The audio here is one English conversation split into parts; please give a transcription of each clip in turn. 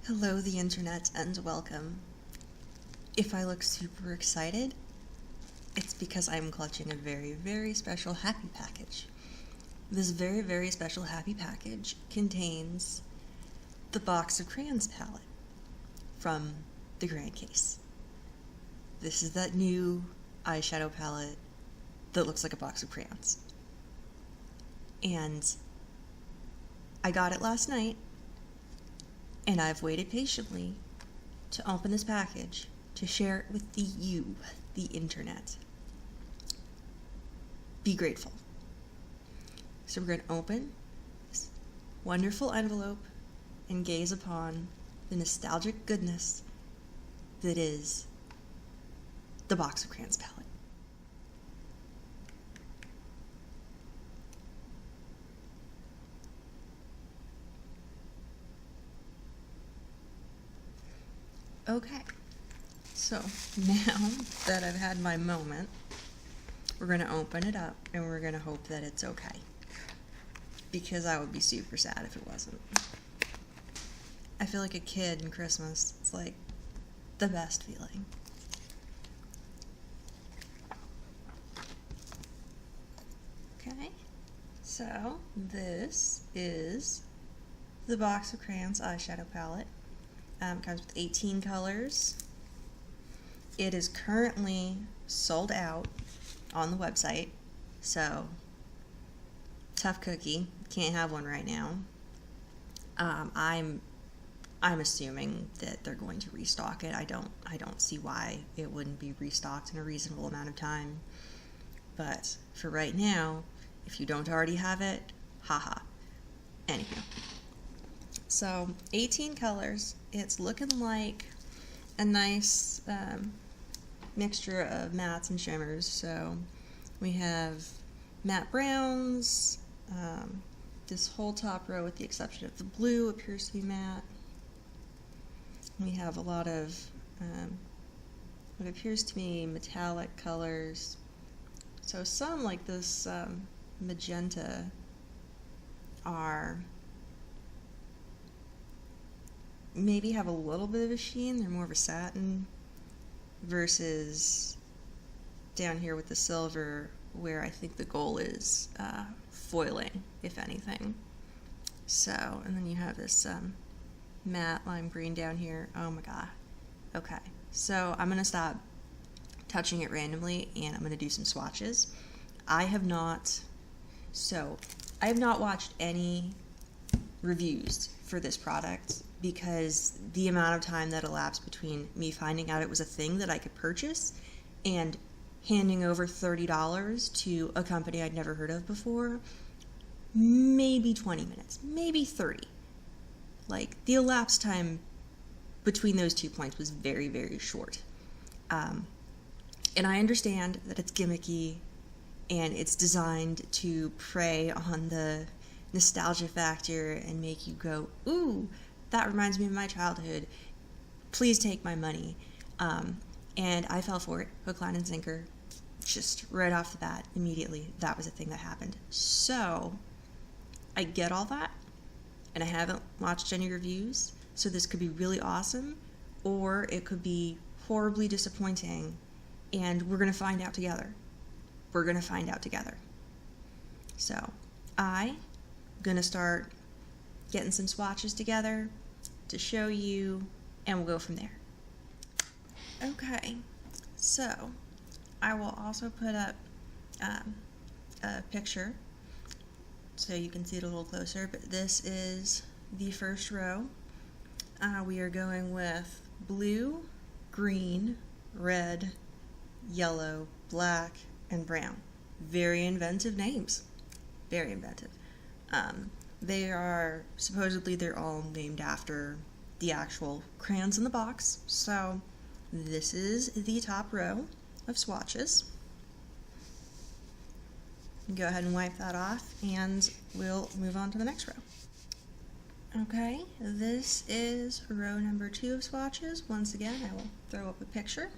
Hello, the internet, and welcome. If I look super excited, it's because I'm clutching a very, very special happy package. This very, very special happy package contains the Box of Crayons palette from the Crayon Case. This is that new eyeshadow palette that looks like a box of crayons. And I got it last night, and I've waited patiently to open this package to share it with the internet. Be grateful. So we're going to open this wonderful envelope and gaze upon the nostalgic goodness that is the Box of Crayons palette. Okay, so now that I've had my moment, we're going to open it up and we're going to hope that it's okay. Because I would be super sad if it wasn't. I feel like a kid in Christmas. It's like the best feeling. Okay, so this is the Box of Crayons eyeshadow palette. It comes with 18 colors. It is currently sold out on the website, so tough cookie. Can't have one right now. I'm assuming that they're going to restock it. I don't see why it wouldn't be restocked in a reasonable amount of time. But for right now, if you don't already have it, haha. Anywho. So 18 colors. It's looking like a nice mixture of mattes and shimmers. So we have matte browns. This whole top row, with the exception of the blue, appears to be matte. We have a lot of what appears to be metallic colors. So some, like this magenta, are maybe have a little bit of a sheen. They're more of a satin, versus down here with the silver, where I think the goal is foiling, if anything. So, and then you have this matte lime green down here. Oh my god. Okay, so I'm gonna stop touching it randomly and I'm gonna do some swatches. I have not watched any reviews for this product, because the amount of time that elapsed between me finding out it was a thing that I could purchase and handing over $30 to a company I'd never heard of before, maybe 20 minutes, maybe 30. Like, the elapsed time between those 2 points was very, very short. And I understand that it's gimmicky and it's designed to prey on the nostalgia factor and make you go, ooh, that reminds me of my childhood. Please take my money. And I fell for it, hook, line, and sinker, just right off the bat, immediately. That was a thing that happened. So, I get all that, and I haven't watched any reviews, so this could be really awesome, or it could be horribly disappointing, and we're going to find out together. We're going to find out together. So, I'm going to start getting some swatches together to show you, and we'll go from there. Okay, so I will also put up a picture so you can see it a little closer, but this is the first row. We are going with blue, green, red, yellow, black, and brown. Very inventive names. Very inventive. They're all named after the actual crayons in the box. So this is the top row of swatches. Go ahead and wipe that off and we'll move on to the next row. Okay, this is row number 2 of swatches. Once again, I will throw up a picture.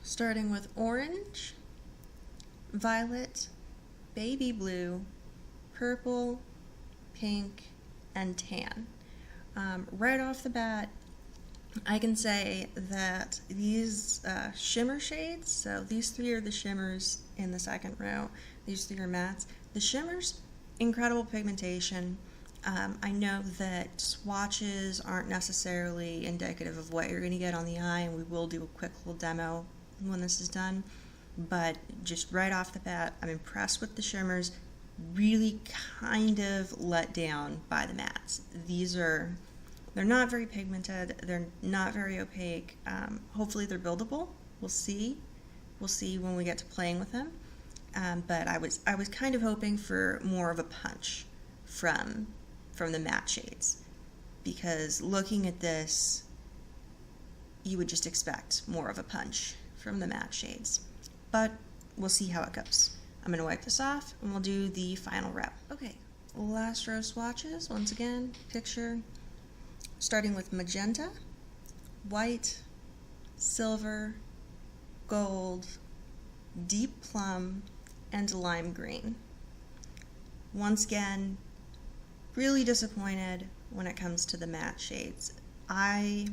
Starting with orange, violet, baby blue, purple, pink, and tan. Right off the bat, I can say that these shimmer shades, so these three are the shimmers in the second row, these three are mattes. The shimmers, incredible pigmentation. I know that swatches aren't necessarily indicative of what you're going to get on the eye, and we will do a quick little demo when this is done, but just right off the bat, I'm impressed with the shimmers, really kind of let down by the mattes. They're not very pigmented, they're not very opaque. Hopefully they're buildable. We'll see. We'll see when we get to playing with them. But I was kind of hoping for more of a punch from the matte shades, because looking at this, you would just expect more of a punch from the matte shades. But we'll see how it goes. I'm going to wipe this off and we'll do the final rep. Okay, last row swatches. Once again, picture starting with magenta, white, silver, gold, deep plum, and lime green. Once again, really disappointed when it comes to the matte shades. I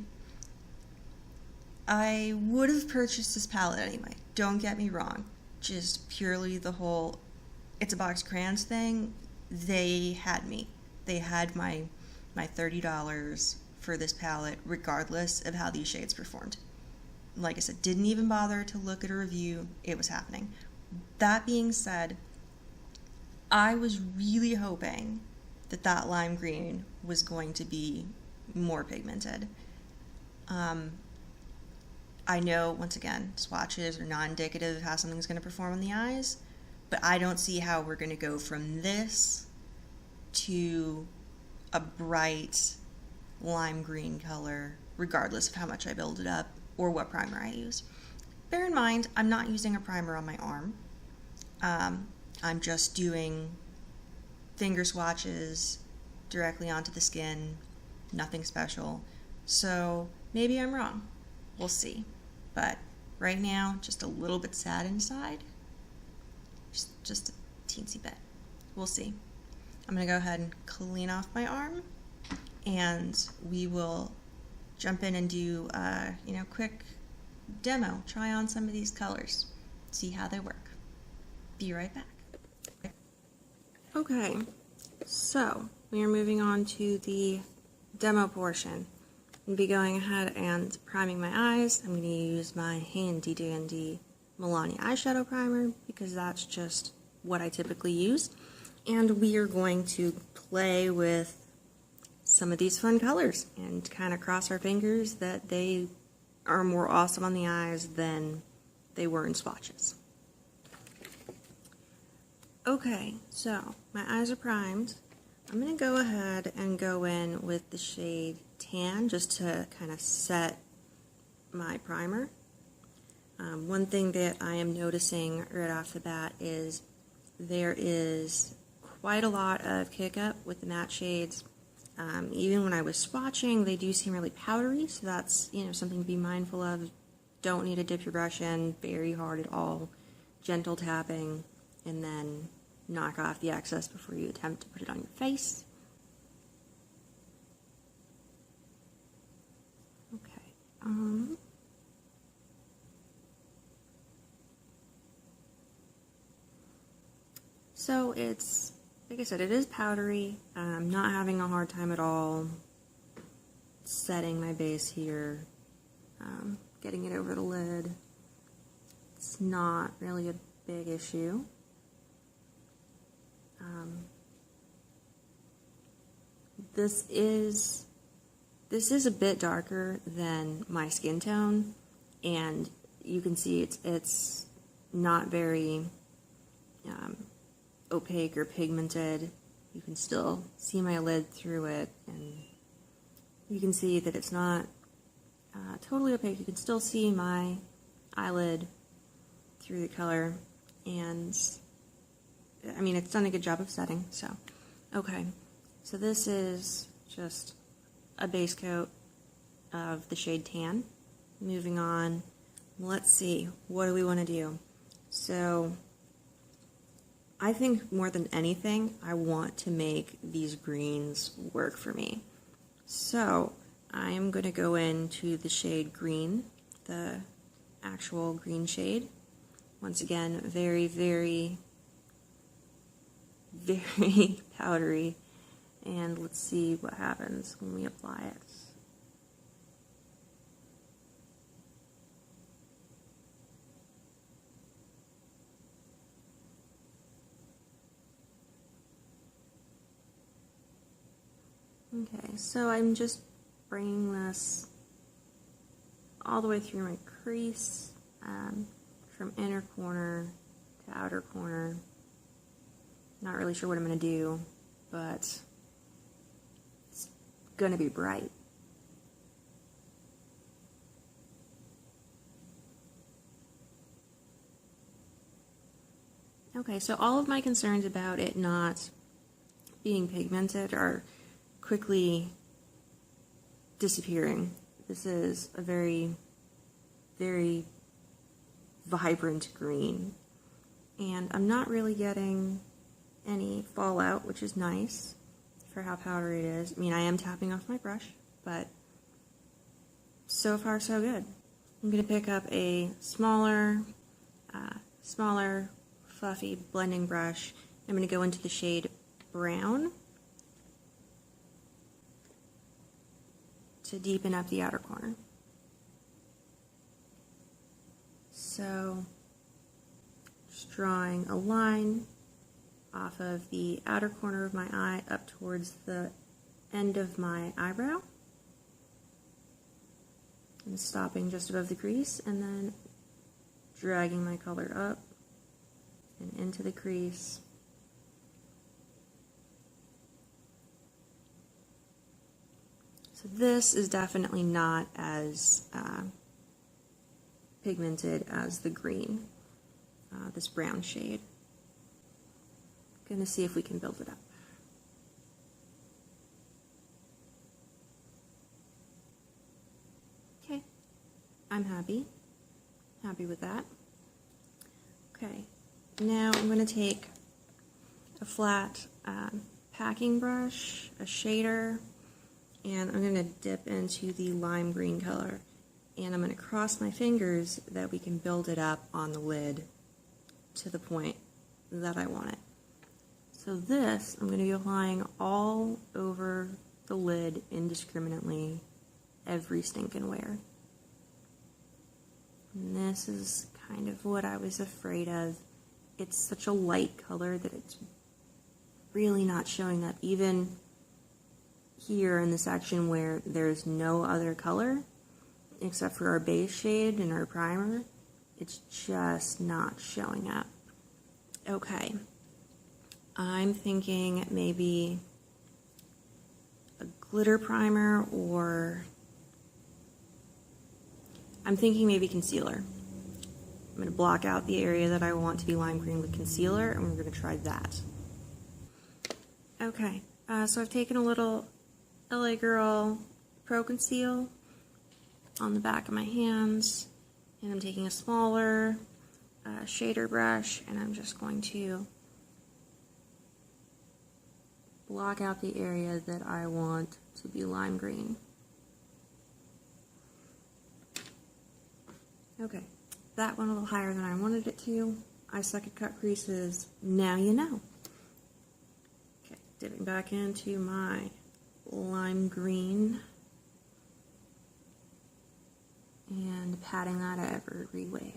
would have purchased this palette anyway, don't get me wrong. Just purely the whole it's a Box of Crayons thing, they had me. They had my $30 for this palette regardless of how these shades performed. Like I said, didn't even bother to look at a review, it was happening. That being said, I was really hoping that lime green was going to be more pigmented. I know, once again, swatches are not indicative of how something's going to perform on the eyes, but I don't see how we're going to go from this to a bright lime green color, regardless of how much I build it up or what primer I use. Bear in mind, I'm not using a primer on my arm. I'm just doing finger swatches directly onto the skin, nothing special. So maybe I'm wrong. We'll see. But right now, just a little bit sad inside. Just a teensy bit. We'll see. I'm going to go ahead and clean off my arm, and we will jump in and do a quick demo. Try on some of these colors. See how they work. Be right back. Okay, so we are moving on to the demo portion. I'll be going ahead and priming my eyes. I'm going to use my handy dandy Milani eyeshadow primer because that's just what I typically use. And we are going to play with some of these fun colors and kind of cross our fingers that they are more awesome on the eyes than they were in swatches. Okay, so my eyes are primed. I'm going to go ahead and go in with the shade Tan just to kind of set my primer. One thing that I am noticing right off the bat is there is quite a lot of kick up with the matte shades. Even when I was swatching, they do seem really powdery, so that's something to be mindful of. Don't need to dip your brush in very hard at all. Gentle tapping, and then knock off the excess before you attempt to put it on your face. Okay. So it's, like I said, it is powdery. I'm not having a hard time at all setting my base here, getting it over the lid. It's not really a big issue. This is a bit darker than my skin tone, and you can see it's not very opaque or pigmented. You can still see my lid through it, and you can see that it's not totally opaque. You can still see my eyelid through the color, and I mean, it's done a good job of setting. So okay, so this is just a base coat of the shade Tan. Moving on, let's see, what do we want to do? So I think more than anything, I want to make these greens work for me. So I am going to go into the shade green, the actual green shade. Once again, very, very, very powdery. And let's see what happens when we apply it. Okay, so I'm just bringing this all the way through my crease, from inner corner to outer corner. Not really sure what I'm going to do, but it's going to be bright. Okay, so all of my concerns about it not being pigmented are quickly disappearing. This is a very, very vibrant green, and I'm not really getting any fallout, which is nice for how powdery it is. I mean, I am tapping off my brush, but so far so good. I'm going to pick up a smaller fluffy blending brush. I'm going to go into the shade brown to deepen up the outer corner. So, just drawing a line off of the outer corner of my eye up towards the end of my eyebrow, and stopping just above the crease, and then dragging my color up and into the crease. So this is definitely not as pigmented as the green, this brown shade. Gonna see if we can build it up. Okay, I'm happy with that. Okay, now I'm gonna take a flat packing brush, a shader, and I'm gonna dip into the lime green color, and I'm gonna cross my fingers that we can build it up on the lid to the point that I want it. So this, I'm going to be applying all over the lid indiscriminately, every stinking where. And this is kind of what I was afraid of. It's such a light color that it's really not showing up. Even here in the section where there's no other color, except for our base shade and our primer, it's just not showing up. Okay. I'm thinking maybe a glitter primer, or I'm thinking maybe concealer. I'm going to block out the area that I want to be lime green with concealer, and we're going to try that. Okay, so I've taken a little LA Girl Pro Conceal on the back of my hands, and I'm taking a smaller shader brush, and I'm just going to block out the area that I want to be lime green. Okay, that went a little higher than I wanted it to. I suck at cut creases, now you know. Okay, dipping back into my lime green and patting that everywhere.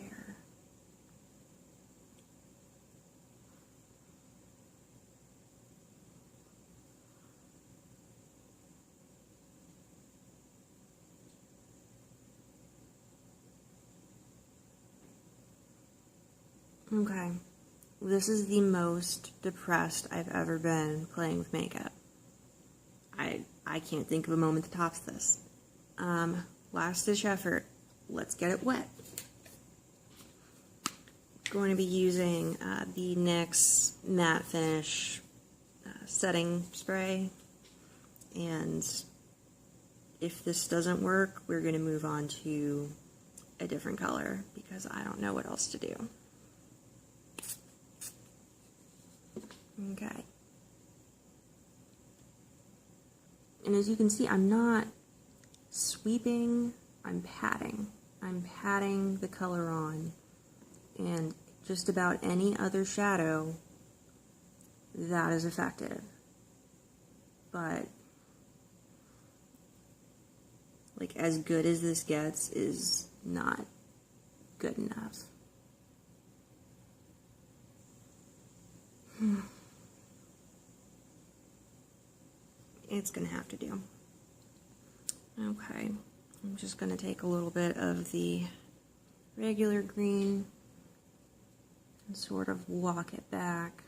Okay, this is the most depressed I've ever been playing with makeup. I can't think of a moment that tops this. Last ditch effort, let's get it wet. Going to be using the NYX Matte Finish setting spray, and if this doesn't work, we're going to move on to a different color because I don't know what else to do. Okay. And as you can see, I'm not sweeping, I'm patting. I'm patting the color on. And just about any other shadow, that is effective. But, like, as good as this gets is not good enough. It's gonna have to do. Okay, I'm just gonna take a little bit of the regular green and sort of walk it back.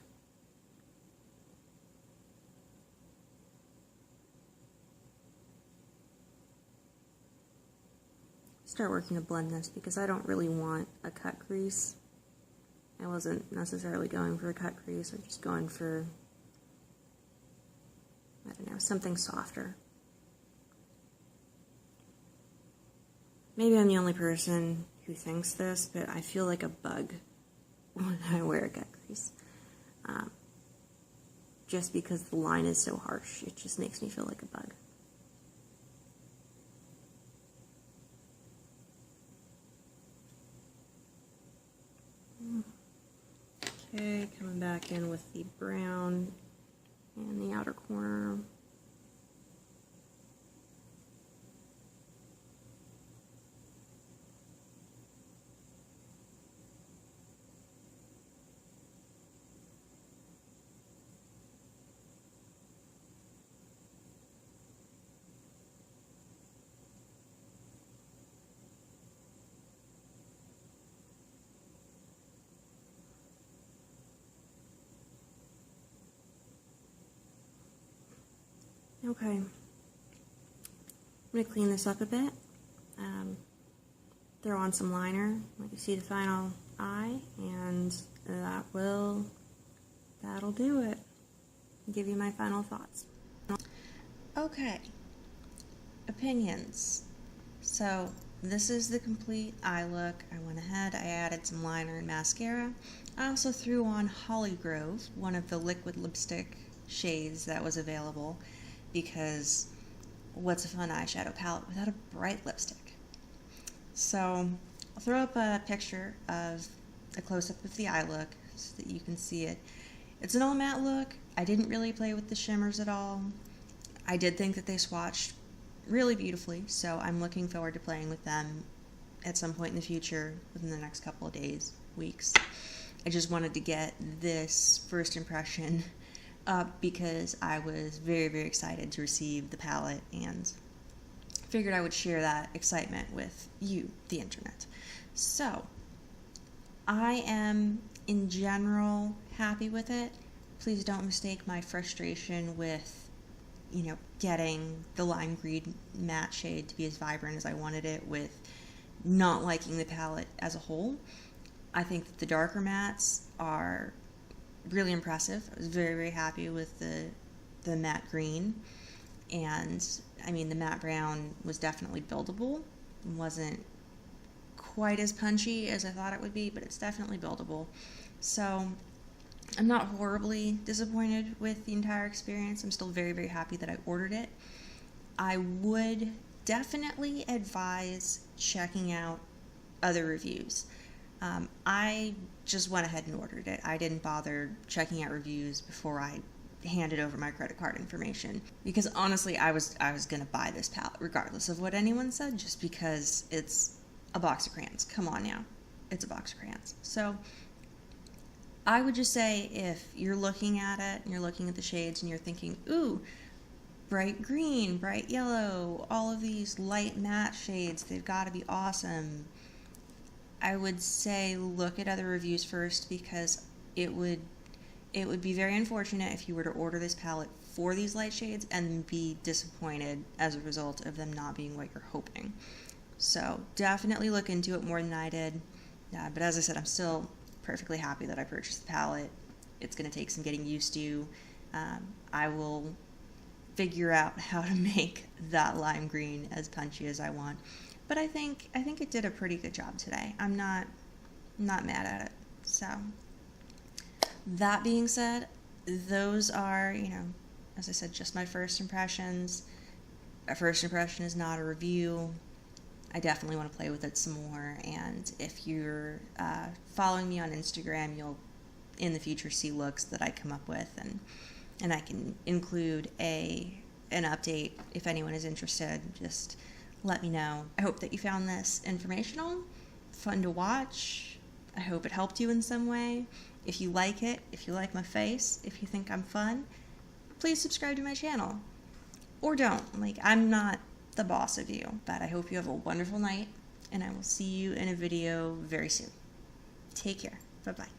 Start working to blend this because I don't really want a cut crease. I wasn't necessarily going for a cut crease, I'm just going for, I don't know, something softer. Maybe I'm the only person who thinks this, but I feel like a bug when I wear a cut crease. Just because the line is so harsh, it just makes me feel like a bug. Okay, coming back in with the brown and the outer corner. Okay, I'm going to clean this up a bit, throw on some liner, let you see the final eye, and that'll do it. I'll give you my final thoughts. Okay, opinions. So this is the complete eye look. I went ahead, I added some liner and mascara. I also threw on Holly Grove, one of the liquid lipstick shades that was available, because what's a fun eyeshadow palette without a bright lipstick? So I'll throw up a picture of a close-up of the eye look so that you can see it. It's an all matte look. I didn't really play with the shimmers at all. I did think that they swatched really beautifully, so I'm looking forward to playing with them at some point in the future within the next couple of days, weeks. I just wanted to get this first impression up because I was very, very excited to receive the palette and figured I would share that excitement with you, the internet. So, I am in general happy with it. Please don't mistake my frustration with, getting the lime green matte shade to be as vibrant as I wanted it with not liking the palette as a whole. I think that the darker mattes are really impressive. I was very, very happy with the matte green, and I mean the matte brown was definitely buildable. It wasn't quite as punchy as I thought it would be, but it's definitely buildable. So I'm not horribly disappointed with the entire experience. I'm still very, very happy that I ordered it. I would definitely advise checking out other reviews. I just went ahead and ordered it. I didn't bother checking out reviews before I handed over my credit card information, because honestly I was gonna buy this palette regardless of what anyone said, just because it's a box of crayons. Come on now, it's a box of crayons. So I would just say, if you're looking at it and you're looking at the shades and you're thinking, ooh, bright green, bright yellow, all of these light matte shades, they've got to be awesome, I would say look at other reviews first, because it would be very unfortunate if you were to order this palette for these light shades and be disappointed as a result of them not being what you're hoping. So definitely look into it more than I did. But as I said, I'm still perfectly happy that I purchased the palette. It's going to take some getting used to. I will figure out how to make that lime green as punchy as I want. But I think it did a pretty good job today. I'm not mad at it. So that being said, those are, as I said, just my first impressions. a first impression is not a review. I definitely want to play with it some more, and if you're following me on Instagram, you'll in the future see looks that I come up with, and I can include an update if anyone is interested. Just let me know. I hope that you found this informational, fun to watch. I hope it helped you in some way. If you like it, if you like my face, if you think I'm fun, please subscribe to my channel. Or don't. Like, I'm not the boss of you. But I hope you have a wonderful night, and I will see you in a video very soon. Take care. Bye-bye.